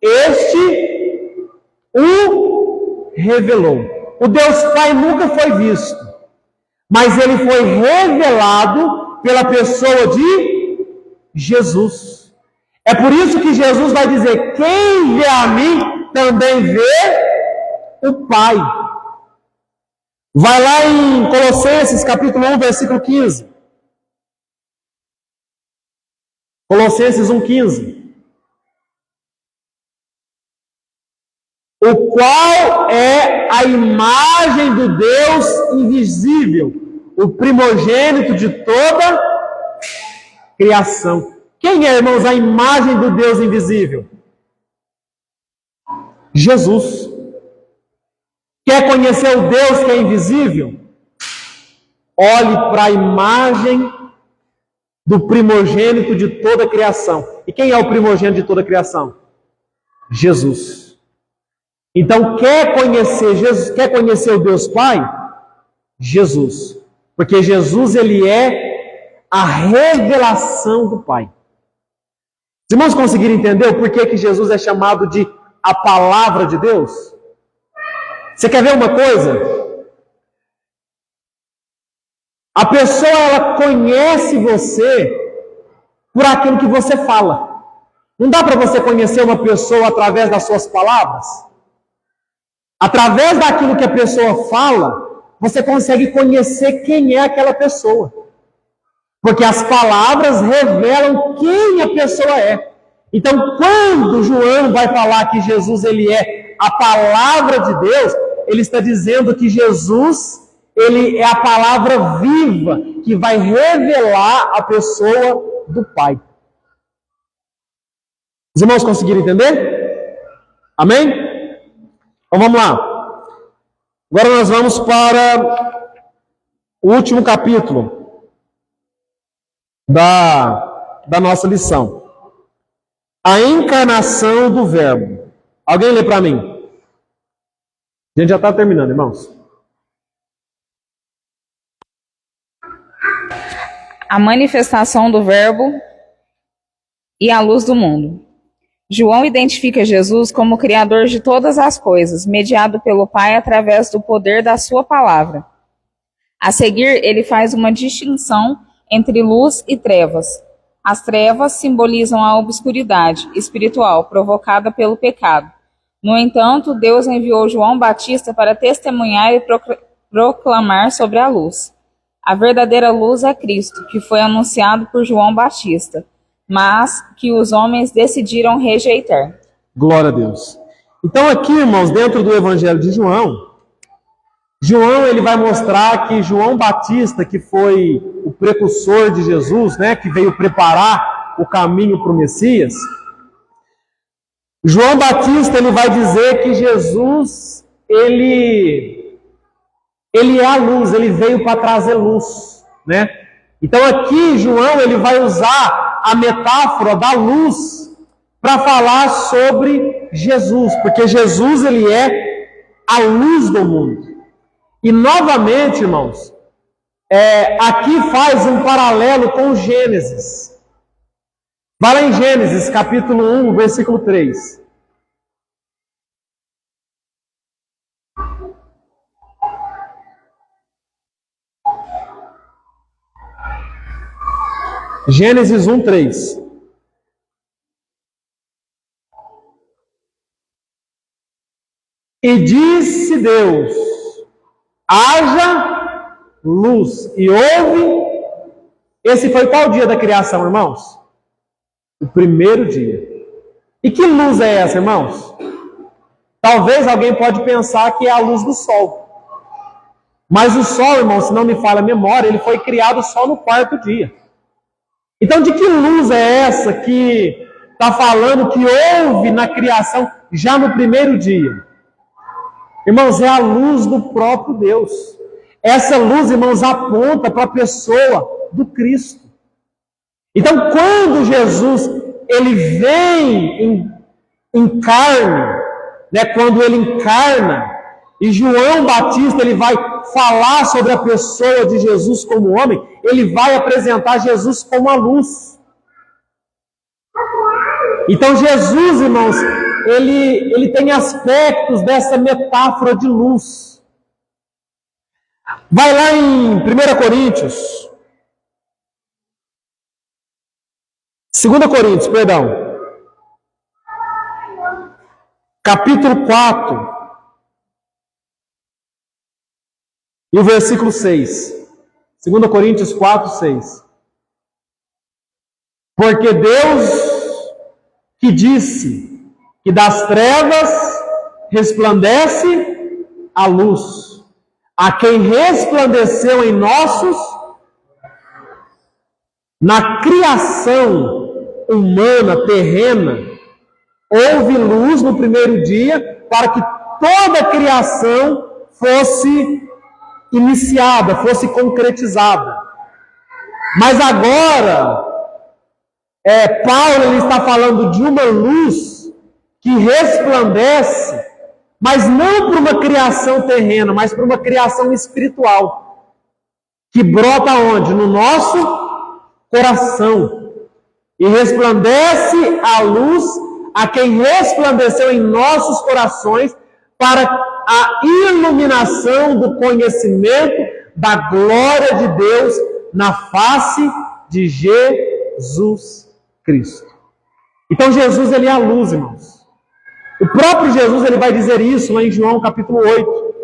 este o revelou. O Deus Pai nunca foi visto, mas ele foi revelado pela pessoa de Jesus. É por isso que Jesus vai dizer, quem vê a mim, também vê o Pai. Vai lá em Colossenses, capítulo 1, versículo 15. Colossenses 1, 15. o qual é a imagem do Deus invisível, o primogênito de toda criação. Quem é, irmãos, a imagem do Deus invisível? Jesus. Quer conhecer o Deus que é invisível? Olhe para a imagem do primogênito de toda a criação. E quem é o primogênito de toda a criação? Jesus. Então, quer conhecer Jesus, quer conhecer o Deus Pai? Jesus. Porque Jesus, ele é a revelação do Pai. Os irmãos conseguiram entender o porquê que Jesus é chamado de a palavra de Deus? Você quer ver uma coisa? A pessoa, ela conhece você por aquilo que você fala. Não dá para você conhecer uma pessoa através das suas palavras? Através daquilo que a pessoa fala, você consegue conhecer quem é aquela pessoa. Porque as palavras revelam quem a pessoa é. Então, quando João vai falar que Jesus, ele é a palavra de Deus, ele está dizendo que Jesus, ele é a palavra viva que vai revelar a pessoa do Pai. Os irmãos conseguiram entender? Amém? Então vamos lá. Agora nós vamos para o último capítulo da nossa lição. A encarnação do Verbo. Alguém lê para mim? A gente já está terminando, irmãos. A manifestação do Verbo e a luz do mundo. João identifica Jesus como o Criador de todas as coisas, mediado pelo Pai através do poder da sua palavra. A seguir, ele faz uma distinção entre luz e trevas. As trevas simbolizam a obscuridade espiritual provocada pelo pecado. No entanto, Deus enviou João Batista para testemunhar e proclamar sobre a luz. A verdadeira luz é Cristo, que foi anunciado por João Batista, mas que os homens decidiram rejeitar. Glória a Deus. Então aqui, irmãos, dentro do Evangelho de João, ele vai mostrar que João Batista, que foi o precursor de Jesus, né, que veio preparar o caminho para o Messias, João Batista, ele vai dizer que Jesus, ele é a luz, ele veio para trazer luz, né? Então aqui João, ele vai usar a metáfora da luz para falar sobre Jesus, porque Jesus, ele é a luz do mundo. E novamente, irmãos, aqui faz um paralelo com Gênesis. Vai lá em Gênesis, capítulo 1, versículo 3. Gênesis 1, 3. E disse Deus: haja luz. E houve. Esse foi qual dia da criação, irmãos? O primeiro dia. E que luz é essa, irmãos? Talvez alguém pode pensar que é a luz do sol. Mas o sol, irmãos, se não me falha a memória, ele foi criado só no quarto dia. Então, de que luz é essa que está falando que houve na criação já no primeiro dia? Irmãos, é a luz do próprio Deus. Essa luz, irmãos, aponta para a pessoa do Cristo. Então, quando Jesus, ele vem em carne, né, quando ele encarna, e João Batista, ele vai falar sobre a pessoa de Jesus como homem, ele vai apresentar Jesus como a luz. Então, Jesus, irmãos, ele tem aspectos dessa metáfora de luz. Vai lá em 1 Coríntios. 2 Coríntios, perdão. Capítulo 4. E o versículo 6. 2 Coríntios 4, 6. Porque Deus que disse que das trevas resplandece a luz. A quem resplandeceu em nossos, na criação humana, terrena, houve luz no primeiro dia para que toda a criação fosse iniciada, fosse concretizada. Mas agora, Paulo ele está falando de uma luz que resplandece, mas não para uma criação terrena, mas para uma criação espiritual, que brota onde? No nosso coração. E resplandece a luz a quem resplandeceu em nossos corações para a iluminação do conhecimento da glória de Deus na face de Jesus Cristo. Então Jesus ele é a luz, irmãos. O próprio Jesus ele vai dizer isso lá em João capítulo 8.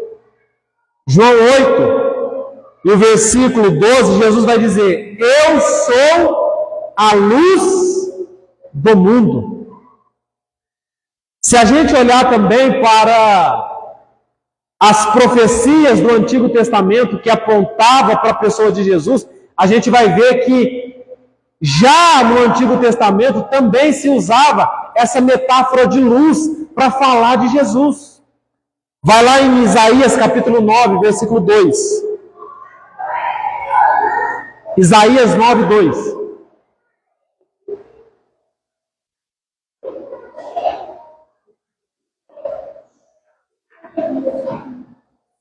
João 8, e o versículo 12, Jesus vai dizer: eu sou a luz do mundo. Se a gente olhar também para as profecias do Antigo Testamento que apontavam para a pessoa de Jesus, a gente vai ver que já no Antigo Testamento também se usava essa metáfora de luz para falar de Jesus. Vai lá em Isaías capítulo 9, versículo 2. Isaías 9, 2.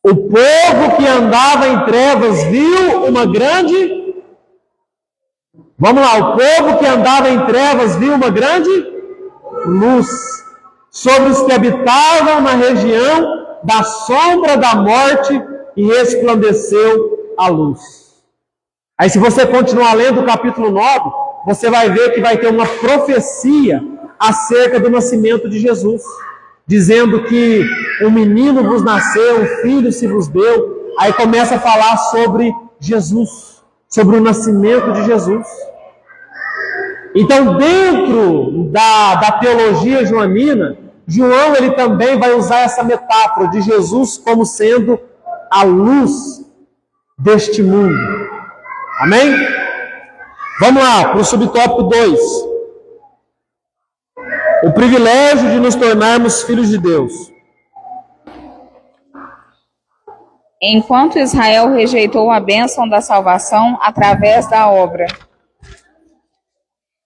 O povo que andava em trevas viu uma grande... Vamos lá, o povo que andava em trevas viu uma grande luz sobre os que habitavam na região da sombra da morte e resplandeceu a luz. Aí se você continuar lendo o capítulo 9, você vai ver que vai ter uma profecia acerca do nascimento de Jesus, dizendo que um menino vos nasceu, um filho se vos deu. Aí começa a falar sobre Jesus, sobre o nascimento de Jesus. Então, dentro da teologia joanina, João ele também vai usar essa metáfora de Jesus como sendo a luz deste mundo. Amém? Vamos lá, para o subtópico 2. O privilégio de nos tornarmos filhos de Deus. Enquanto Israel rejeitou a bênção da salvação através da obra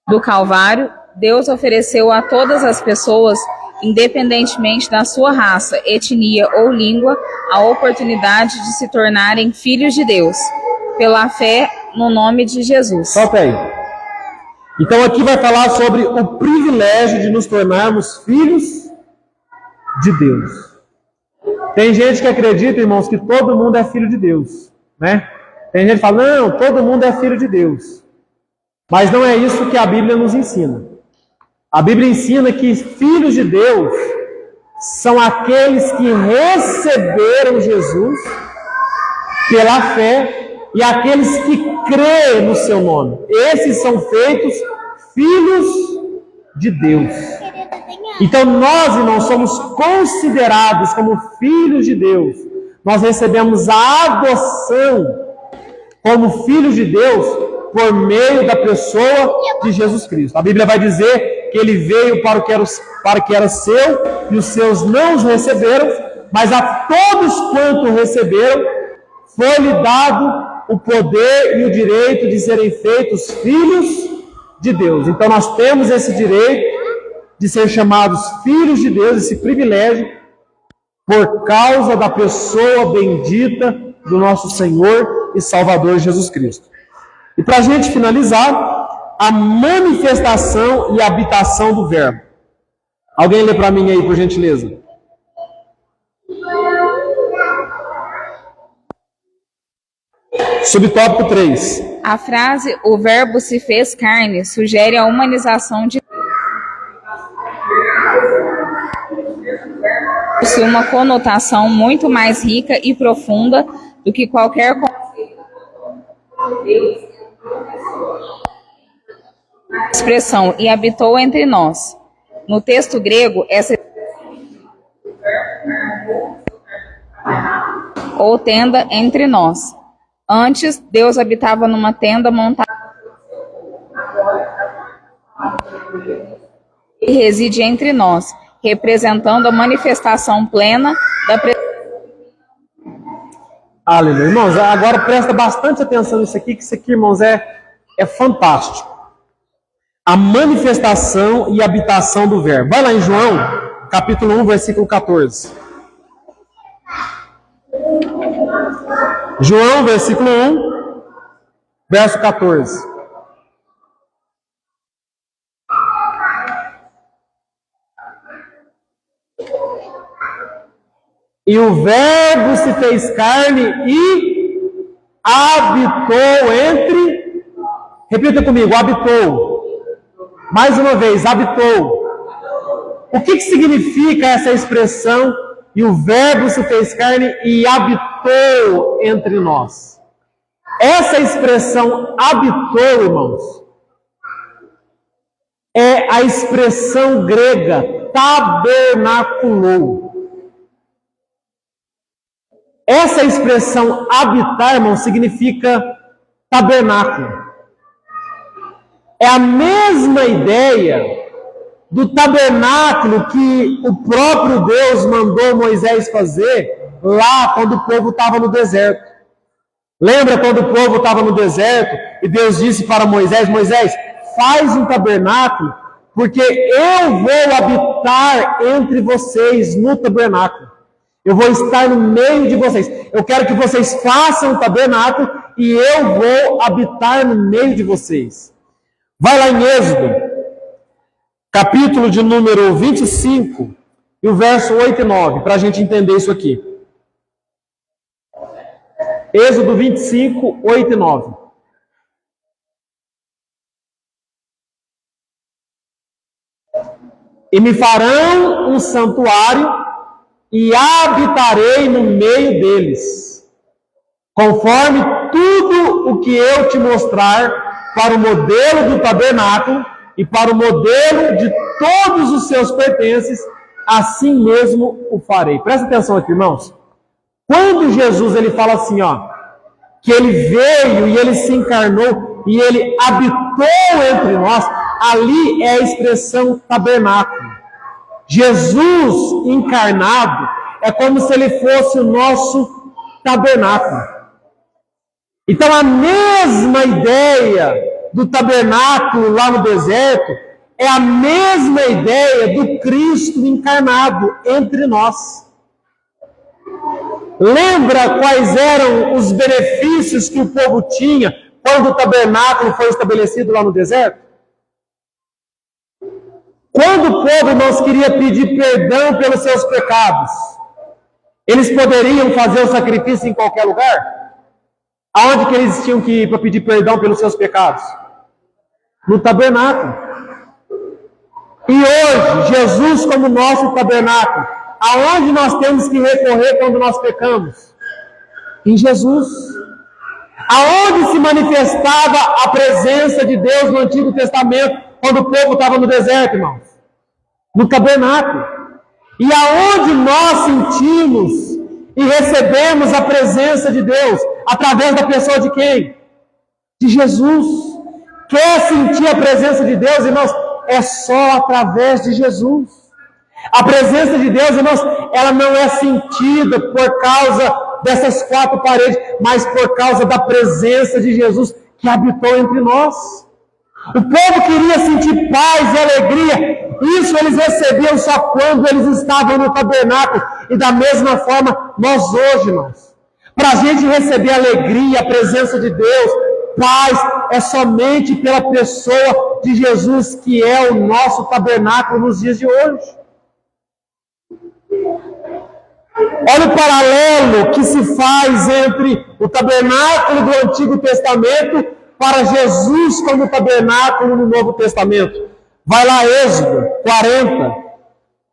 do Calvário, Deus ofereceu a todas as pessoas, independentemente da sua raça, etnia ou língua, a oportunidade de se tornarem filhos de Deus, pela fé no nome de Jesus. Solta aí. Então aqui vai falar sobre o privilégio de nos tornarmos filhos de Deus. Tem gente que acredita, irmãos, que todo mundo é filho de Deus, né? Tem gente que fala, não, todo mundo é filho de Deus. Mas não é isso que a Bíblia nos ensina. A Bíblia ensina que filhos de Deus são aqueles que receberam Jesus pela fé e aqueles que creem no seu nome. Esses são feitos filhos de Deus. Então nós, irmãos, somos considerados como filhos de Deus. Nós recebemos a adoção como filhos de Deus por meio da pessoa de Jesus Cristo. A Bíblia vai dizer que ele veio para o que era seu e os seus não os receberam, mas a todos quanto receberam foi-lhe dado o poder e o direito de serem feitos filhos de Deus. Então nós temos esse direito de ser chamados filhos de Deus, esse privilégio, por causa da pessoa bendita do nosso Senhor e Salvador Jesus Cristo. E para a gente finalizar, a manifestação e habitação do Verbo. Alguém lê para mim aí, por gentileza. Subtópico 3. A frase "o Verbo se fez carne" sugere a humanização de possui uma conotação muito mais rica e profunda do que qualquer expressão, e habitou entre nós. No texto grego, essa ou tenda entre nós. Antes, Deus habitava numa tenda montada e reside entre nós, representando a manifestação plena da presença. Aleluia. Irmãos, agora presta bastante atenção nisso aqui, que isso aqui, irmãos, é fantástico. A manifestação e habitação do Verbo. Vai lá em João, capítulo 1, versículo 14. João, versículo 1, verso 14. E o Verbo se fez carne e habitou entre... Repita comigo, habitou. Mais uma vez, habitou. O que significa essa expressão? E o Verbo se fez carne e habitou entre nós. Essa expressão habitou, irmãos, é a expressão grega tabernaculou. Essa expressão habitar, irmão, significa tabernáculo. É a mesma ideia do tabernáculo que o próprio Deus mandou Moisés fazer lá quando o povo estava no deserto. Lembra quando o povo estava no deserto e Deus disse para Moisés, Moisés, faz um tabernáculo, porque eu vou habitar entre vocês no tabernáculo. Eu vou estar no meio de vocês. Eu quero que vocês façam o tabernáculo e eu vou habitar no meio de vocês. Vai lá em Êxodo, capítulo de número 25, e o verso 8 e 9, para a gente entender isso aqui. Êxodo 25, 8 e 9. E me farão um santuário e habitarei no meio deles, conforme tudo o que eu te mostrar para o modelo do tabernáculo e para o modelo de todos os seus pertences, assim mesmo o farei. Presta atenção aqui, irmãos. Quando Jesus ele fala assim, que ele veio e ele se encarnou e ele habitou entre nós, ali é a expressão tabernáculo. Jesus encarnado é como se ele fosse o nosso tabernáculo. Então a mesma ideia do tabernáculo lá no deserto é a mesma ideia do Cristo encarnado entre nós. Lembra quais eram os benefícios que o povo tinha quando o tabernáculo foi estabelecido lá no deserto? Quando o povo, irmãos, queria pedir perdão pelos seus pecados, eles poderiam fazer o sacrifício em qualquer lugar? Aonde que eles tinham que ir para pedir perdão pelos seus pecados? No tabernáculo. E hoje, Jesus como nosso tabernáculo, aonde nós temos que recorrer quando nós pecamos? Em Jesus. Aonde se manifestava a presença de Deus no Antigo Testamento, quando o povo estava no deserto, irmãos? No tabernáculo. E aonde nós sentimos e recebemos a presença de Deus? Através da pessoa de quem? De Jesus. Quer sentir a presença de Deus, irmãos? É só através de Jesus. A presença de Deus, irmãos, ela não é sentida por causa dessas quatro paredes, mas por causa da presença de Jesus que habitou entre nós. O povo queria sentir paz e alegria. Isso eles recebiam só quando eles estavam no tabernáculo. E da mesma forma, nós hoje, irmãos, para a gente receber alegria, a presença de Deus, paz, é somente pela pessoa de Jesus, que é o nosso tabernáculo nos dias de hoje. Olha o paralelo que se faz entre o tabernáculo do Antigo Testamento para Jesus como tabernáculo no Novo Testamento. Vai lá, Êxodo 40,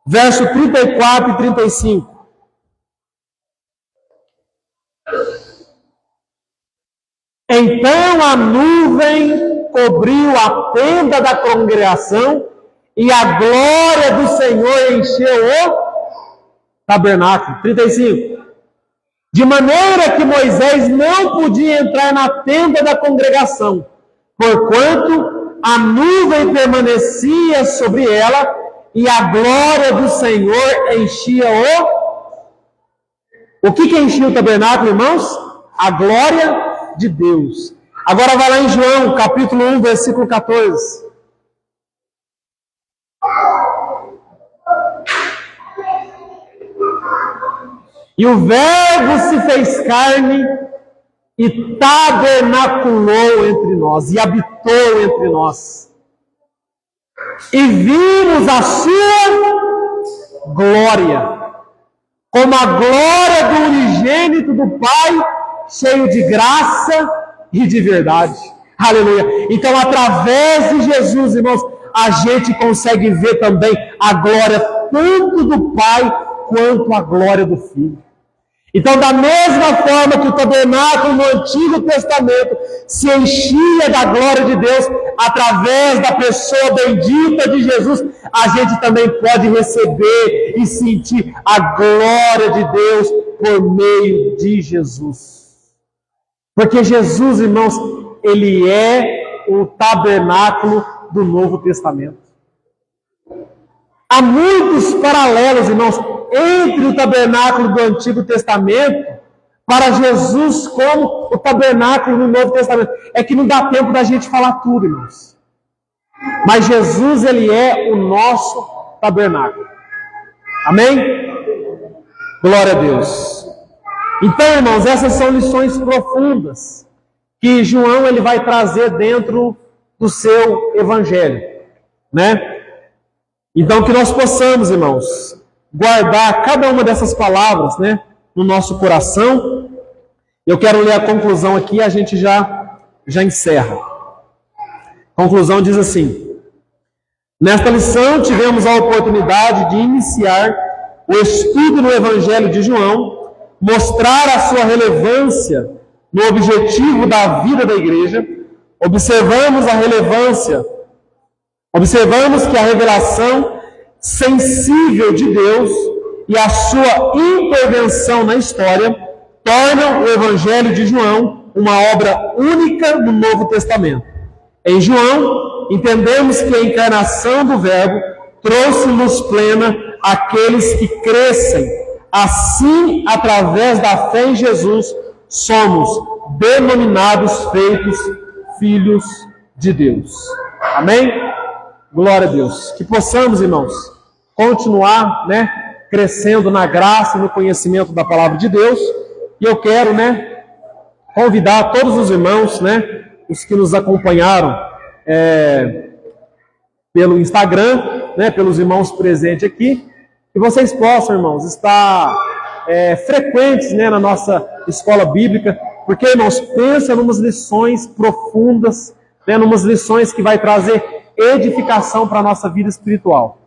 verso 34 e 35. Então a nuvem cobriu a tenda da congregação e a glória do Senhor encheu o tabernáculo. 35. de maneira que Moisés não podia entrar na tenda da congregação, porquanto a nuvem permanecia sobre ela e a glória do Senhor enchia o que enchia o tabernáculo, irmãos? A glória de Deus. Agora vai lá em João, capítulo 1, versículo 14. E o Verbo se fez carne e tabernaculou entre nós, e habitou entre nós. E vimos a sua glória, como a glória do unigênito do Pai, cheio de graça e de verdade. Aleluia. Então, através de Jesus, irmãos, a gente consegue ver também a glória tanto do Pai quanto a glória do Filho. Então, da mesma forma que o tabernáculo no Antigo Testamento se enchia da glória de Deus, através da pessoa bendita de Jesus, a gente também pode receber e sentir a glória de Deus por meio de Jesus. Porque Jesus, irmãos, ele é o tabernáculo do Novo Testamento. Há muitos paralelos, irmãos, entre o tabernáculo do Antigo Testamento para Jesus como o tabernáculo do Novo Testamento. É que não dá tempo da gente falar tudo, irmãos. Mas Jesus, ele é o nosso tabernáculo. Amém? Glória a Deus. Então, irmãos, essas são lições profundas que João ele vai trazer dentro do seu evangelho, né? Então, que nós possamos, irmãos, guardar cada uma dessas palavras, né, no nosso coração. Eu quero ler a conclusão aqui e a gente já encerra. A conclusão diz assim: nesta lição tivemos a oportunidade de iniciar o estudo no Evangelho de João, mostrar a sua relevância no objetivo da vida da igreja. Observamos que a revelação sensível de Deus e a sua intervenção na história tornam o Evangelho de João uma obra única no Novo Testamento. Em João, entendemos que a encarnação do Verbo trouxe luz plena àqueles que crescem. Assim, através da fé em Jesus, somos denominados feitos filhos de Deus. Amém? Glória a Deus. Que possamos, irmãos, continuar, né, crescendo na graça e no conhecimento da palavra de Deus. E eu quero, né, convidar todos os irmãos, né, os que nos acompanharam pelo Instagram, né, pelos irmãos presentes aqui, que vocês possam, irmãos, estar frequentes, né, na nossa escola bíblica, porque, irmãos, pensa em umas lições profundas, né, umas lições que vai trazer edificação para a nossa vida espiritual.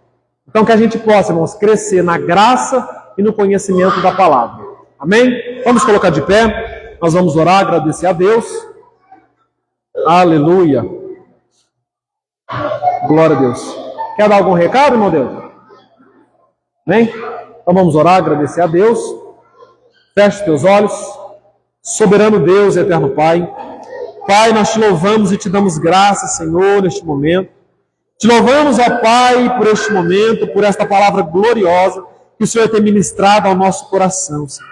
Então, que a gente possa, irmãos, crescer na graça e no conhecimento da palavra. Amém? Vamos colocar de pé, nós vamos orar, agradecer a Deus. Aleluia. Glória a Deus. Quer dar algum recado, irmão Deus? Amém? Então vamos orar, agradecer a Deus. Feche teus olhos. Soberano Deus e eterno Pai. Pai, nós te louvamos e te damos graças, Senhor, neste momento. Te louvamos, ó Pai, por este momento, por esta palavra gloriosa que o Senhor tem ministrado ao nosso coração, Senhor.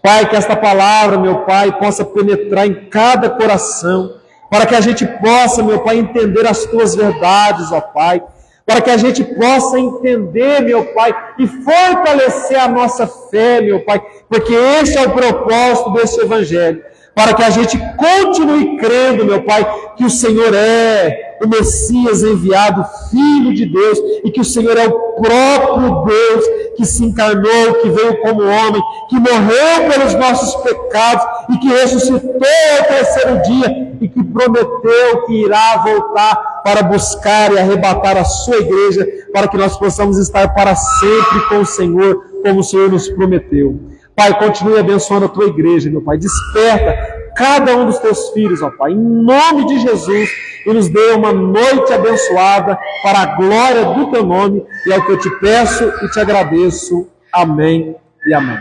Pai, que esta palavra, meu Pai, possa penetrar em cada coração, para que a gente possa, meu Pai, entender as Tuas verdades, ó Pai, para que a gente possa entender, meu Pai, e fortalecer a nossa fé, meu Pai, porque esse é o propósito desse Evangelho, para que a gente continue crendo, meu Pai, que o Senhor é o Messias enviado, Filho de Deus, e que o Senhor é o próprio Deus que se encarnou, que veio como homem, que morreu pelos nossos pecados e que ressuscitou ao terceiro dia e que prometeu que irá voltar para buscar e arrebatar a sua igreja, para que nós possamos estar para sempre com o Senhor, como o Senhor nos prometeu. Pai, continue abençoando a tua igreja, meu Pai. Desperta cada um dos teus filhos, ó Pai, em nome de Jesus, e nos dê uma noite abençoada para a glória do teu nome, e é o que eu te peço e te agradeço. Amém e amém.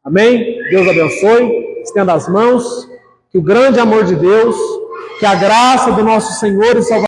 Amém? Deus abençoe, estenda as mãos, que o grande amor de Deus, que a graça do nosso Senhor e Salvador